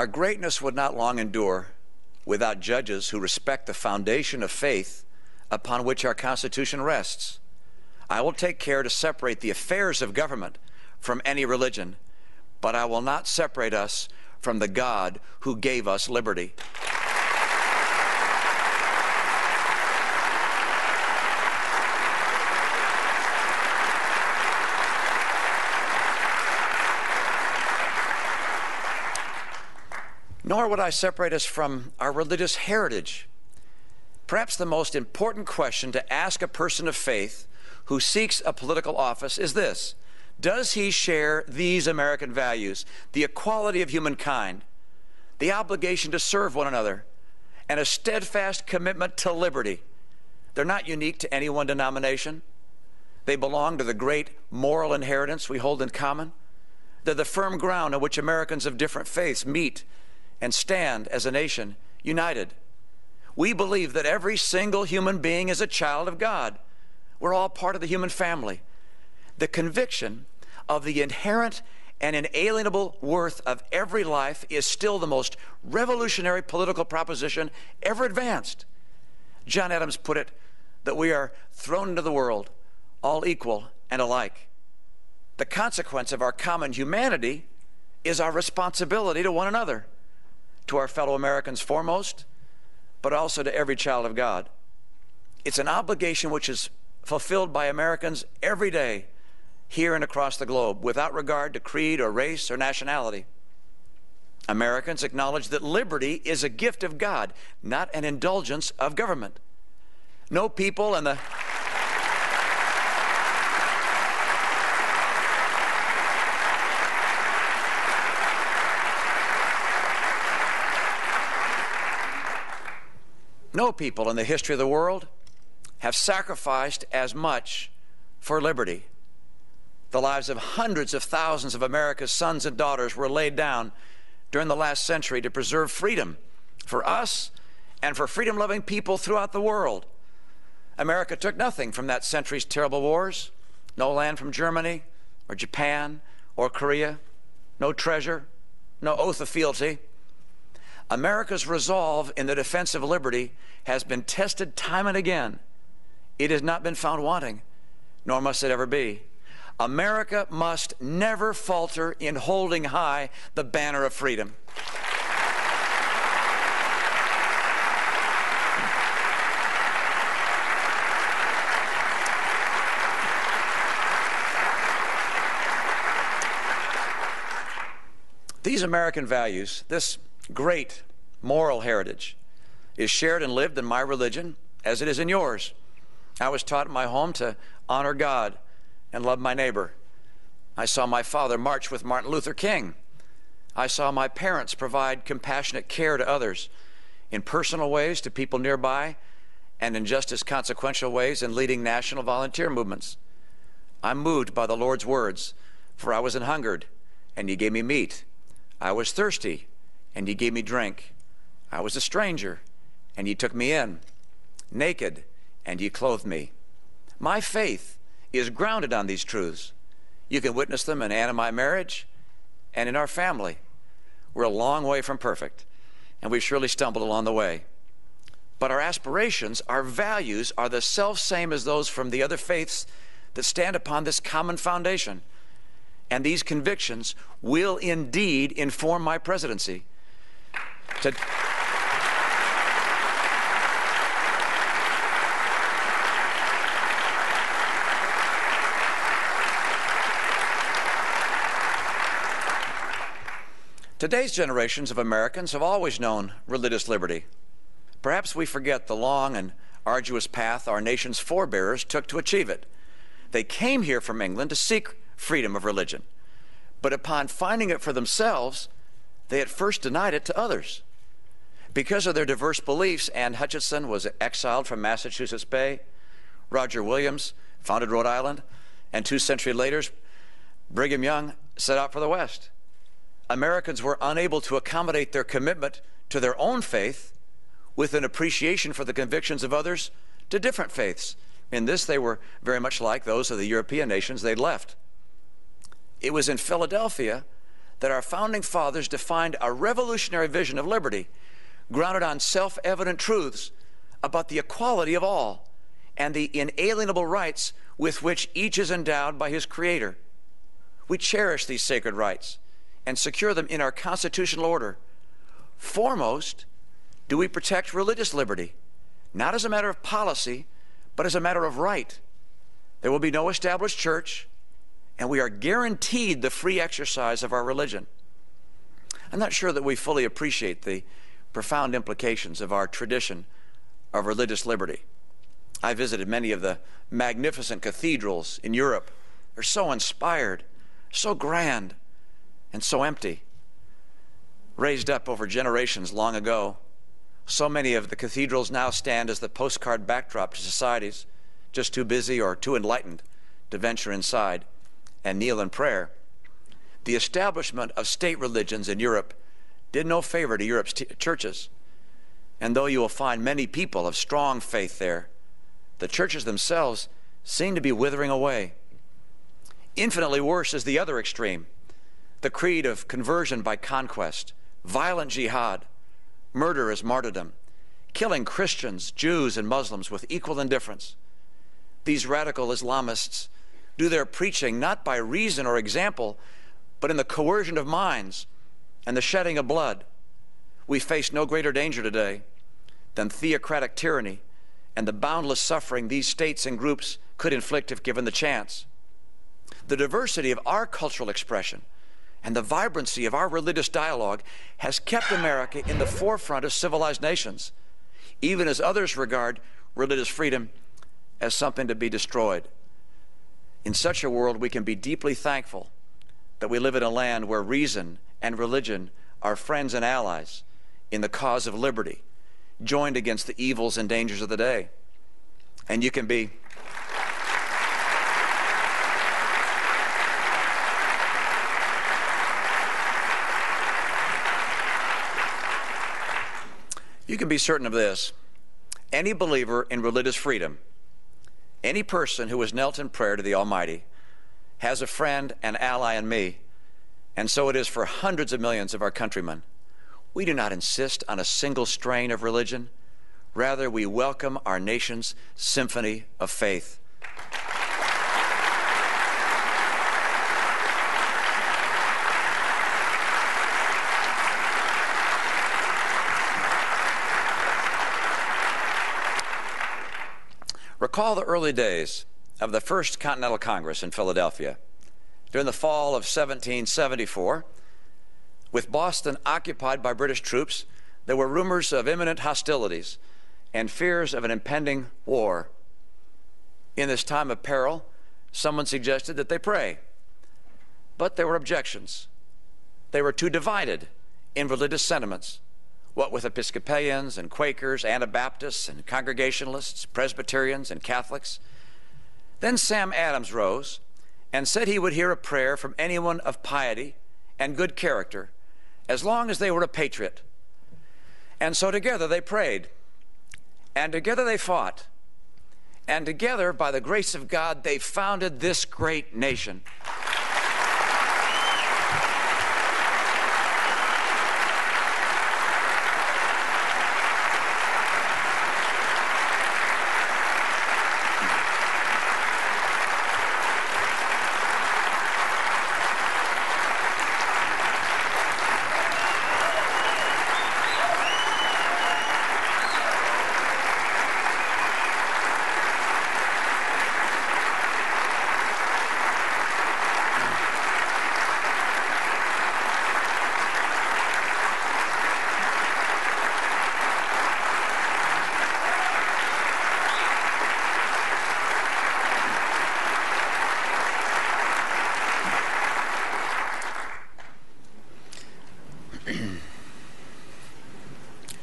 Our greatness would not long endure without judges who respect the foundation of faith upon which our Constitution rests. I will take care to separate the affairs of government from any religion, but I will not separate us from the God who gave us liberty. Nor would I separate us from our religious heritage. Perhaps the most important question to ask a person of faith who seeks a political office is this: does he share these American values, the equality of humankind, the obligation to serve one another, and a steadfast commitment to liberty? They're not unique to any one denomination. They belong to the great moral inheritance we hold in common. They're the firm ground on which Americans of different faiths meet and stand as a nation united. We believe that every single human being is a child of God. We're all part of the human family. The conviction of the inherent and inalienable worth of every life is still the most revolutionary political proposition ever advanced. John Adams put it that we are thrown into the world all equal and alike. The consequence of our common humanity is our responsibility to one another, to our fellow Americans foremost, but also to every child of God. It's an obligation which is fulfilled by Americans every day, here and across the globe, without regard to creed or race or nationality. Americans acknowledge that liberty is a gift of God, not an indulgence of government. No people in the No people in the history of the world have sacrificed as much for liberty. The lives of hundreds of thousands of America's sons and daughters were laid down during the last century to preserve freedom for us and for freedom-loving people throughout the world. America took nothing from that century's terrible wars. No land from Germany or Japan or Korea. No treasure, no oath of fealty. America's resolve in the defense of liberty has been tested time and again. It has not been found wanting, nor must it ever be. America must never falter in holding high the banner of freedom. These American values, this great moral heritage, is shared and lived in my religion as it is in yours. I was taught in my home to honor God and love my neighbor. I saw my father march with Martin Luther King. I saw my parents provide compassionate care to others in personal ways to people nearby and in just as consequential ways in leading national volunteer movements. I'm moved by the Lord's words, for I was an hungered, and ye gave me meat. I was thirsty, and ye gave me drink. I was a stranger, and ye took me in. Naked, and ye clothed me. My faith is grounded on these truths. You can witness them in Ann and my marriage and in our family. We're a long way from perfect, and we've surely stumbled along the way. But our aspirations, our values, are the self-same as those from the other faiths that stand upon this common foundation. And these convictions will indeed inform my presidency. Today's generations of Americans have always known religious liberty. Perhaps we forget the long and arduous path our nation's forebears took to achieve it. They came here from England to seek freedom of religion, but upon finding it for themselves, they at first denied it to others. Because of their diverse beliefs, Anne Hutchinson was exiled from Massachusetts Bay. Roger Williams founded Rhode Island, and 2 centuries later, Brigham Young set out for the West. Americans were unable to accommodate their commitment to their own faith with an appreciation for the convictions of others to different faiths. In this, they were very much like those of the European nations they'd left. It was in Philadelphia that our founding fathers defined a revolutionary vision of liberty grounded on self-evident truths about the equality of all and the inalienable rights with which each is endowed by his Creator. We cherish these sacred rights and secure them in our constitutional order. Foremost, do we protect religious liberty, not as a matter of policy, but as a matter of right. There will be no established church, and we are guaranteed the free exercise of our religion. I'm not sure that we fully appreciate the profound implications of our tradition of religious liberty. I visited many of the magnificent cathedrals in Europe. They're so inspired, so grand, and so empty. Raised up over generations long ago, so many of the cathedrals now stand as the postcard backdrop to societies just too busy or too enlightened to venture inside and kneel in prayer. The establishment of state religions in Europe did no favor to Europe's churches. And though you will find many people of strong faith there, the churches themselves seem to be withering away. Infinitely worse is the other extreme, the creed of conversion by conquest, violent jihad, murder as martyrdom, killing Christians, Jews, and Muslims with equal indifference. These radical Islamists do their preaching not by reason or example, but in the coercion of minds and the shedding of blood. We face no greater danger today than theocratic tyranny and the boundless suffering these states and groups could inflict if given the chance. The diversity of our cultural expression and the vibrancy of our religious dialogue has kept America in the forefront of civilized nations, even as others regard religious freedom as something to be destroyed. In such a world, we can be deeply thankful that we live in a land where reason and religion are friends and allies in the cause of liberty, joined against the evils and dangers of the day. And you can be certain of this. Any believer in religious freedom, any person who has knelt in prayer to the Almighty, has a friend and ally in me, and so it is for hundreds of millions of our countrymen. We do not insist on a single strain of religion. Rather, we welcome our nation's symphony of faith. Recall the early days of the First Continental Congress in Philadelphia. During the fall of 1774, with Boston occupied by British troops, there were rumors of imminent hostilities and fears of an impending war. In this time of peril, someone suggested that they pray. But there were objections. They were too divided in religious sentiments, what with Episcopalians and Quakers, Anabaptists and Congregationalists, Presbyterians and Catholics. Then Sam Adams rose and said he would hear a prayer from anyone of piety and good character, as long as they were a patriot. And so together they prayed, and together they fought, and together, by the grace of God, they founded this great nation.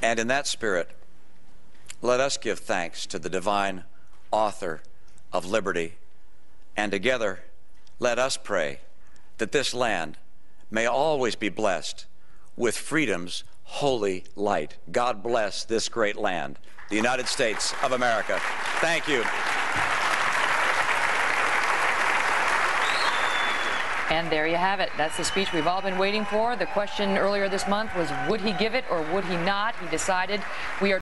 And in that spirit, let us give thanks to the divine author of liberty, and together let us pray that this land may always be blessed with freedom's holy light. God bless this great land, the United States of America. Thank you. And there you have it. That's the speech we've all been waiting for. The question earlier this month was, would he give it or would he not? He decided. We are